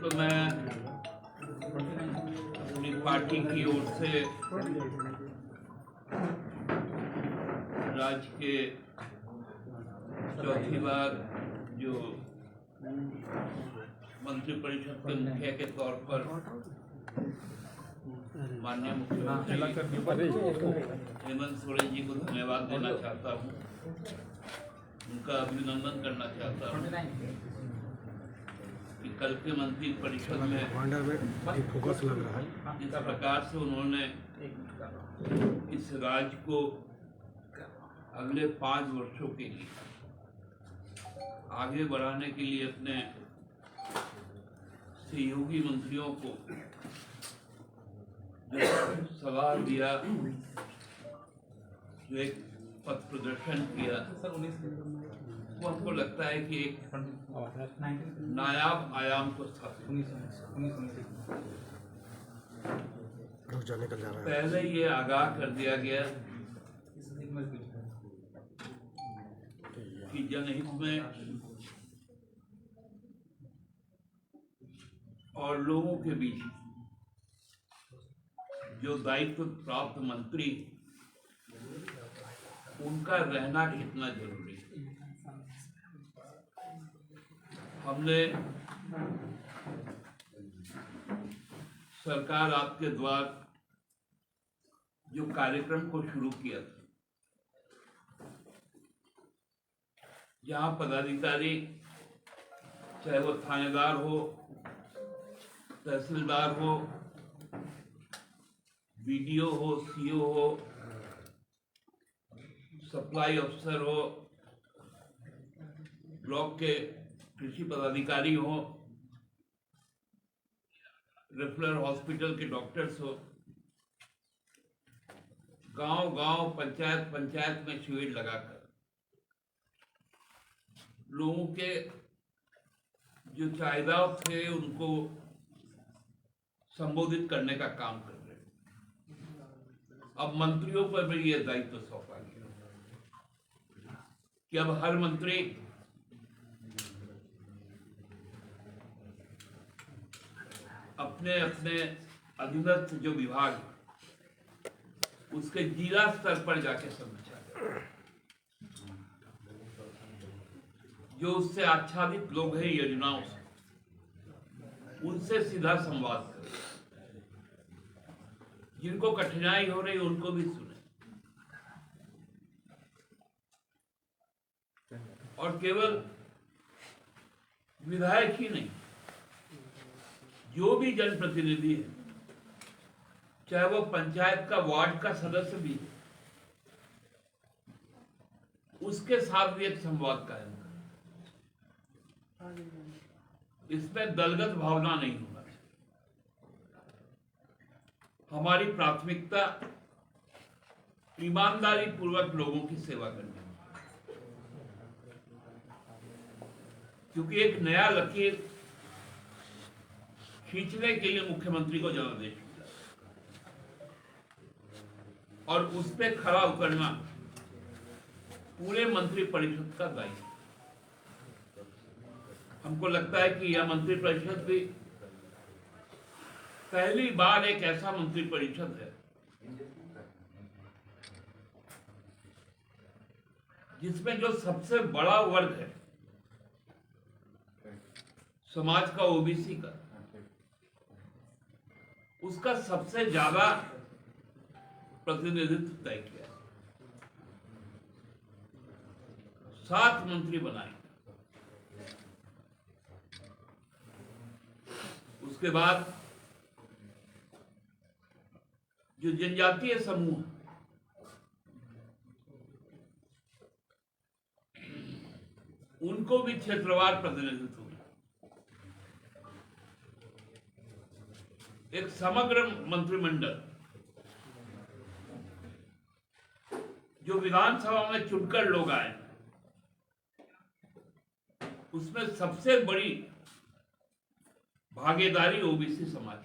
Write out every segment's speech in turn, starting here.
तो मैं अपनी पार्टी की ओर से राज्य के चौथी बार जो मंत्रिपरिषद के मुखिया के तौर पर माननीय मुख्यमंत्री हेमंत सोरेन जी को धन्यवाद देना चाहता हूँ, उनका अभिनंदन करना चाहता हूँ कि कल के मंत्रिपरिषद में फोकस लग रहा है। इस प्रकार से उन्होंने इस राज्य को अगले 5 वर्षों के लिए आगे बढ़ाने के लिए अपने सहयोगी मंत्रियों को जो सलाह दिया, जो एक पथ प्रदर्शन किया, वो हमको लगता है कि एक नायाब आयाम को स्थापित पहले ये आगाह कर दिया गया कि जनहित में और लोगों के बीच जो दायित्व प्राप्त मंत्री, उनका रहना कितना जरूरी है। हमने सरकार आपके द्वार जो कार्यक्रम को शुरू किया था, जहां पदाधिकारी चाहे वो थानेदार हो, तहसीलदार हो, बीडीओ हो, सीओ हो, सप्लाई अफसर हो, ब्लॉक के कृषि पदाधिकारी हो, रेफरल हॉस्पिटल के डॉक्टर्स हो, गांव-गांव, पंचायत में शिविर लगाकर लोगों के जो चाहिदा थे उनको संबोधित करने का काम कर रहे हैं। अब मंत्रियों पर भी यह दायित्व सौंपा गया कि अब हर मंत्री अपने अपने अधीनस्थ जो विभाग उसके जिला स्तर पर जाके समीक्षा करें। जो उससे आच्छादित लोग हैं योजनाओं से, उनसे सीधा संवाद करें। जिनको कठिनाई हो रही उनको भी सुने, और केवल विधायक ही नहीं, जो भी जनप्रतिनिधि है, चाहे वो पंचायत का वार्ड का सदस्य भी है, उसके साथ भी एक संवाद कायम करें। इसमें दलगत भावना नहीं होना चाहिए। हमारी प्राथमिकता ईमानदारी पूर्वक लोगों की सेवा करनी है, क्योंकि एक नया लकीर खींचने के लिए मुख्यमंत्री को जनादेश मिला और उस पे खरा उतरना पूरे मंत्रिपरिषद का दायित्व। हमको लगता है कि यह मंत्रिपरिषद भी पहली बार एक ऐसा मंत्रिपरिषद है जिसमें जो सबसे बड़ा वर्ग है समाज का, ओबीसी का, उसका सबसे ज्यादा प्रतिनिधित्व तय किया। 7 मंत्री बनाए। उसके बाद जो जनजातीय समूह उनको भी क्षेत्रवार प्रतिनिधित्व हुआ। एक समग्र मंत्रिमंडल जो विधानसभा में चुनकर लोग आए, उसमें सबसे बड़ी भागीदारी ओबीसी समाज।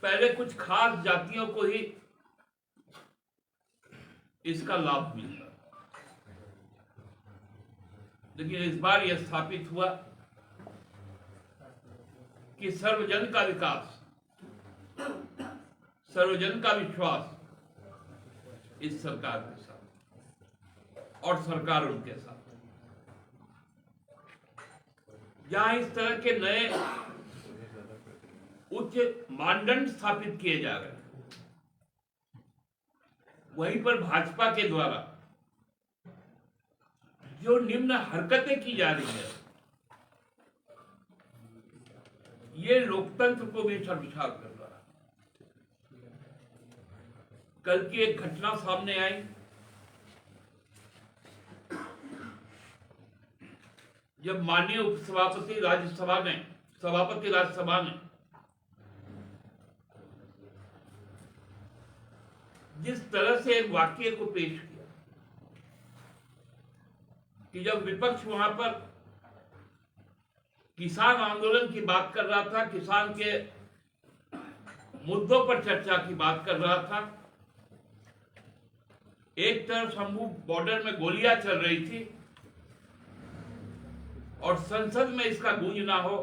पहले कुछ खास जातियों को ही इसका लाभ मिलता, लेकिन इस बार यह स्थापित हुआ कि सर्वजन का विकास, सर्वजन का विश्वास इस सरकार के साथ और सरकार उनके साथ। जहां इस तरह के नए उच्च मानदंड स्थापित किए जा रहे हैं, वहीं पर भाजपा के द्वारा जो निम्न हरकतें की जा रही है, ये लोकतंत्र को भी शर्मसार कर रहा है। कल की एक घटना सामने आई जब माननीय उपसभापति राज्यसभा ने, सभापति राज्यसभा ने जिस तरह से एक वाक्य को पेश किया कि जब विपक्ष वहां पर किसान आंदोलन की बात कर रहा था, किसान के मुद्दों पर चर्चा की बात कर रहा था, एक तरफ शंभू बॉर्डर में गोलियां चल रही थी और संसद में इसका गूंज ना हो,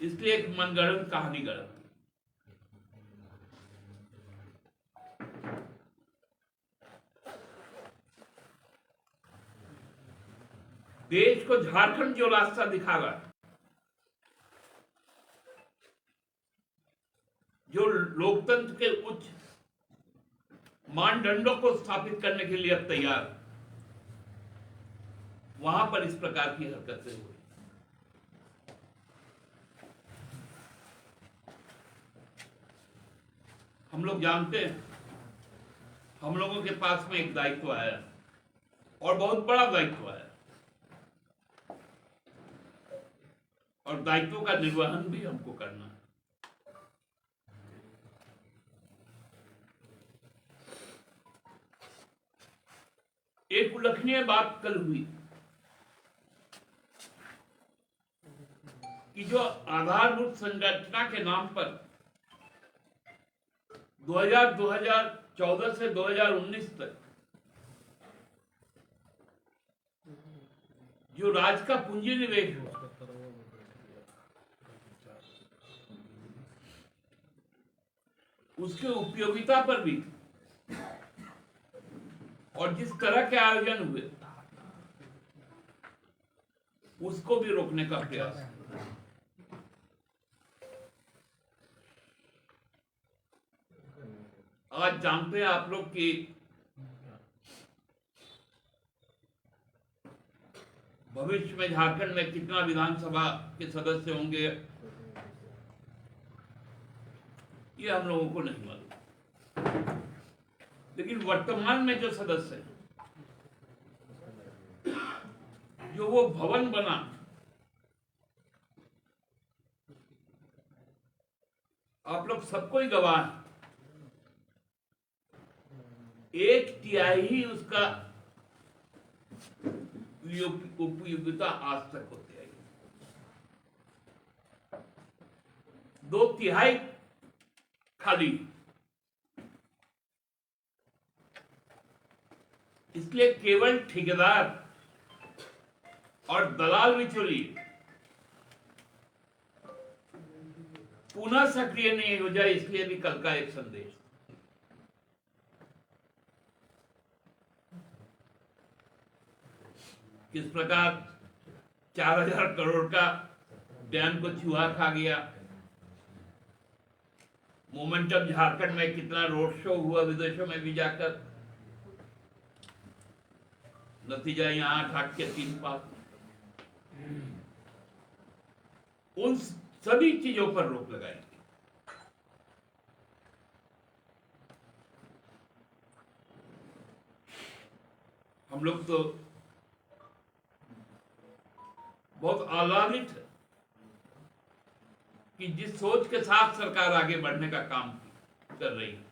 इसलिए एक मनगढ़ंत कहानी गढ़। देश को झारखंड जो रास्ता दिखा रहा है, जो लोकतंत्र के उच्च मानदंडों को स्थापित करने के लिए अब तैयार, वहां पर इस प्रकार की हरकतें हुई। हम लोग जानते हैं, हम लोगों के पास में एक दायित्व आया और बहुत बड़ा दायित्व आया, और दायित्वों का निर्वहन भी हमको करना है। एक उल्लेखनीय बात कल हुई कि जो आधारभूत संरचना के नाम पर 2014 से 2019 तक जो राज्य का पूंजी निवेश हुआ, उसके उपयोगिता पर भी और जिस तरह के आयोजन हुए उसको भी रोकने का प्रयास। आज जानते हैं आप लोग कि भविष्य में झारखंड में कितना विधानसभा के सदस्य होंगे, ये हम लोगों को नहीं मालूम, लेकिन वर्तमान में जो सदस्य हैं, जो वो भवन बना, आप लोग सबको ही गवाह हैं, 1/3 ही उसका उपयोगिता आज तक होती आई, 2/3 खाली। इसलिए केवल ठेकेदार और दलाल बिचौलिए पुनः सक्रिय नहीं हो जाए, इसलिए भी कल का एक संदेश। किस प्रकार 4000 करोड़ का डैम को चूहा खा गया, मोमेंटम झारखंड में कितना रोड शो हुआ विदेशों में भी जाकर, नतीजा यहां 8 के 3 पास। उन सभी चीजों पर रोक लगाएंगे। हम लोग तो बहुत आह्लादित है कि जिस सोच के साथ सरकार आगे बढ़ने का काम कर रही है,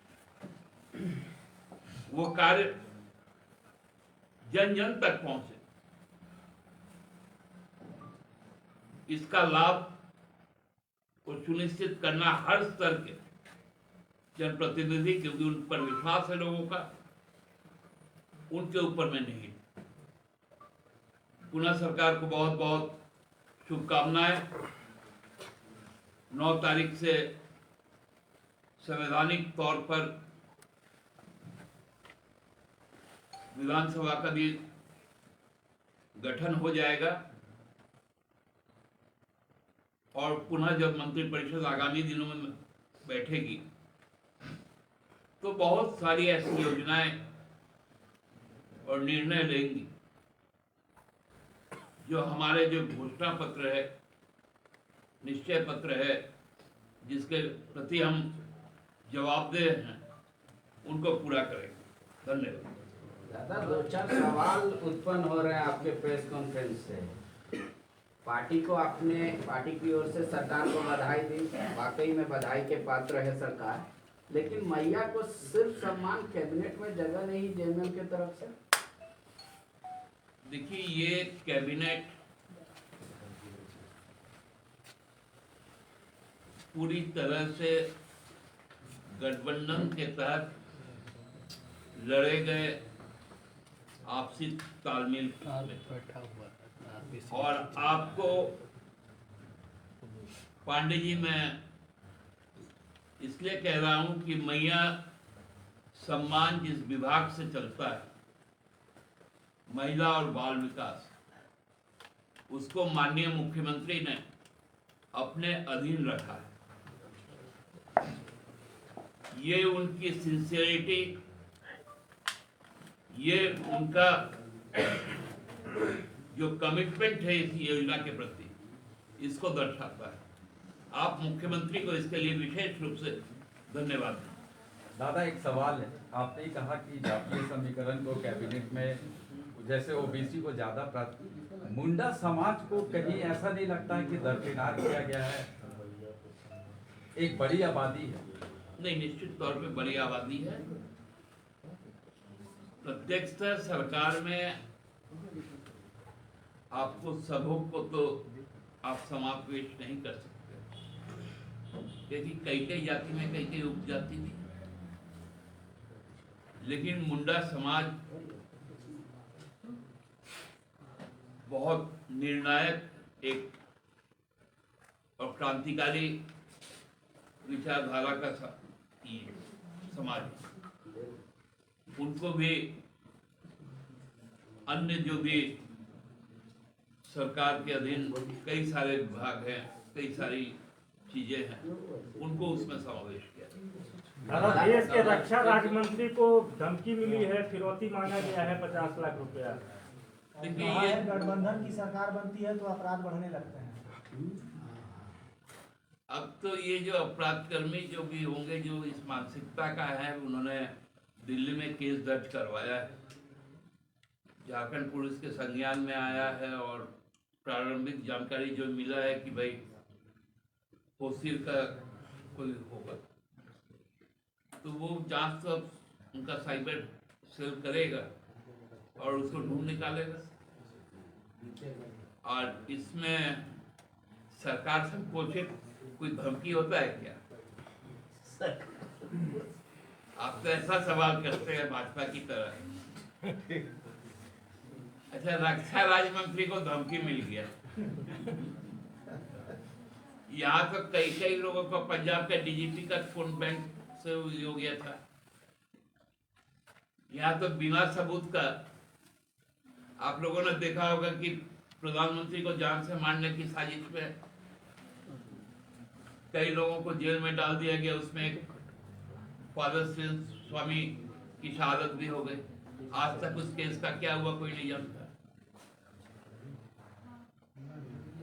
वो कार्य जन जन तक पहुंचे, इसका लाभ को सुनिश्चित करना हर स्तर के जनप्रतिनिधि, क्योंकि उन पर विश्वास है लोगों का, उनके ऊपर में नहीं, पुनः सरकार को बहुत बहुत शुभकामनाएं। 9 तारीख से संवैधानिक तौर पर विधानसभा का भी गठन हो जाएगा और पुनः जब मंत्रिपरिषद आगामी दिनों में बैठेगी तो बहुत सारी ऐसी योजनाएं और निर्णय लेंगी जो हमारे जो घोषणा पत्र है, निश्चय पत्र है, जिसके प्रति हम जवाबदेह हैं, उनको पूरा करेंगे। धन्यवाद। दादा, 2-4 सवाल उत्पन्न हो रहे हैं आपके प्रेस कॉन्फ्रेंस से। पार्टी की ओर से सरकार को बधाई दी, वाकई में बधाई के पात्र है सरकार, लेकिन मैया को सिर्फ सम्मान कैबिनेट में जगह नहीं जेएमएम की तरफ से। देखिए, ये कैबिनेट पूरी तरह से गठबंधन के तहत लड़े गए आपसी तालमेल और आपको पांडे जी, मैं इसलिए कह रहा हूं कि मैया सम्मान जिस विभाग से चलता है, महिला और बाल विकास, उसको माननीय मुख्यमंत्री ने अपने अधीन रखा है। ये उनकी सिंसियरिटी, ये उनका जो कमिटमेंट है इस योजना के प्रति, इसको दर्शाता है। आप मुख्यमंत्री को इसके लिए विशेष रूप से धन्यवाद दें। दादा, एक सवाल है। आपने कहा कि जातीय समीकरण को कैबिनेट में जैसे ओबीसी को ज्यादा प्राथमिकता, मुंडा समाज को कहीं ऐसा नहीं लगता है कि दरकिनार किया गया है? एक बड़ी आबादी है। नहीं, निश्चित तौर पे बड़ी आबादी है। प्रत्यक्ष सरकार में आपको सबों को तो आप समावेश नहीं कर सकते, क्योंकि कई जाति में कई उपजाति भी, लेकिन मुंडा समाज बहुत निर्णायक एक और क्रांतिकारी विचारधारा का समाज, उनको भी अन्य जो भी सरकार के अधीन कई सारे विभाग हैं, कई सारी चीजें हैं, उनको उसमें समावेश किया। दादा, देश के रक्षा राज्य मंत्री को धमकी मिली है, फिरौती मांगा गया है 50 लाख रुपया। देखिए, ये गठबंधन की सरकार बनती है तो अपराध बढ़ने लगते हैं। अब तो ये जो अपराधकर्मी जो भी होंगे, जो इस मानसिकता का है, उन्होंने दिल्ली में केस दर्ज करवाया है, झारखंड पुलिस के संज्ञान में आया है और प्रारंभिक जानकारी जो मिला है कि भाई होशिर का कोई होगा, तो वो जांच तो उनका साइबर सेल करेगा और उसको ढूंढ निकालेगा। और इसमें सरकार संकोचित कोई धमकी होता है क्या? आप तो ऐसा सवाल करते हैं भाजपा की तरह। अच्छा, रक्षा राज्य मंत्री को धमकी मिल गया। यहाँ तो कई लोगों को पंजाब के डीजीपी का फोन बैंक से हो गया था। यहाँ तो बिना सबूत का आप लोगों ने देखा होगा कि प्रधानमंत्री को जान से मारने की साजिश में कई लोगों को जेल में डाल दिया गया। उसमें एक फादर स्वामी की शहादत भी हो गई। आज तक उस केस का क्या हुआ कोई नहीं जानता।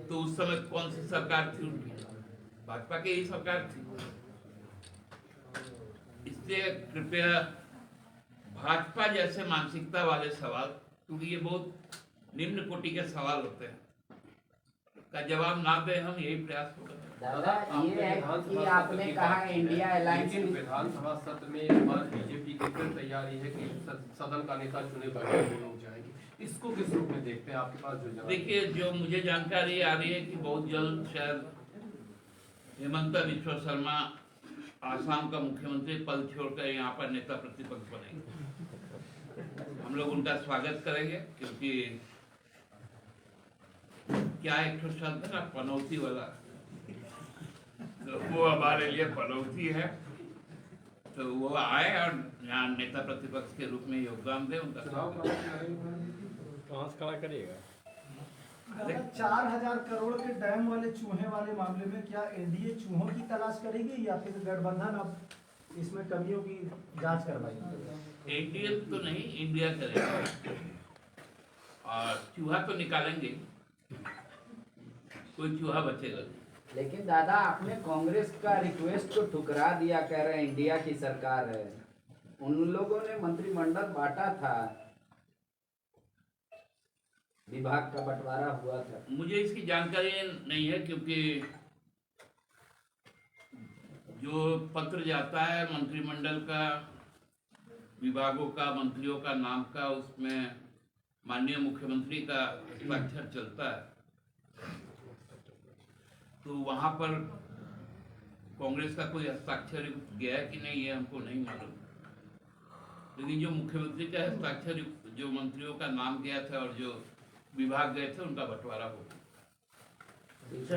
तो उस समय कौन सी सरकार थी उनकी? भाजपा की ही सरकार थी। इसलिए कृपया भाजपा जैसे मानसिकता वाले सवाल, क्योंकि ये बहुत निम्न कोटि के सवाल होते हैं, का जवाब ना दे, हम यही प्रयास होगा। दादा, ये है कि आपने कहा इंडिया अलायंस, विधानसभा सत्र में इस बार बीजेपी की फिर तैयारी है कि सदन का नेता चुने बगैर लोग जाएंगे, इसको किस रूप में देखते हैं? आपके पास जो देखिए, जो मुझे जानकारी आ रही है कि बहुत जल्द शायद हेमंत बिस्वा शर्मा आसाम का मुख्यमंत्री पद छोड़कर यहाँ पर नेता प्रतिपक्ष बनेंगे। हम लोग उनका स्वागत करेंगे, क्योंकि क्या एक तो शब्द है ना पनौती वाला, तो वो हमारे लिए पनौती है। तो वो आए और यहाँ नेता प्रतिपक्ष के रूप में योगदान दे उनका। दादा, 4,000 करोड़ के डैम वाले चूहे वाले मामले में क्या एनडीए चूहों की तलाश करेगी या फिर गठबंधन अब इसमें कमियों की जांच करवाएगी? एनडीए तो नहीं, इंडिया करेगा और चूहा तो निकालेंगे, कोई चूहा बचेगा नहीं। लेकिन दादा आपने कांग्रेस का रिक्वेस्ट को ठुकरा दिया, कह रहे हैं इंडिया की सरकार है। उन लोगों ने मंत्रिमंडल बांटा था, विभाग का बंटवारा हुआ था। मुझे इसकी जानकारी नहीं है क्योंकि जो पत्र जाता है मंत्रिमंडल का, विभागों का, मंत्रियों का नाम का, उसमें माननीय मुख्यमंत्री का हस्ताक्षर चलता है। तो वहां पर कांग्रेस का कोई हस्ताक्षर गया है कि नहीं ये हमको नहीं मालूम, लेकिन जो मुख्यमंत्री का हस्ताक्षर, जो मंत्रियों का नाम गया था और जो विभाग गए थे उनका बंटवारा हो।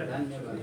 धन्यवाद।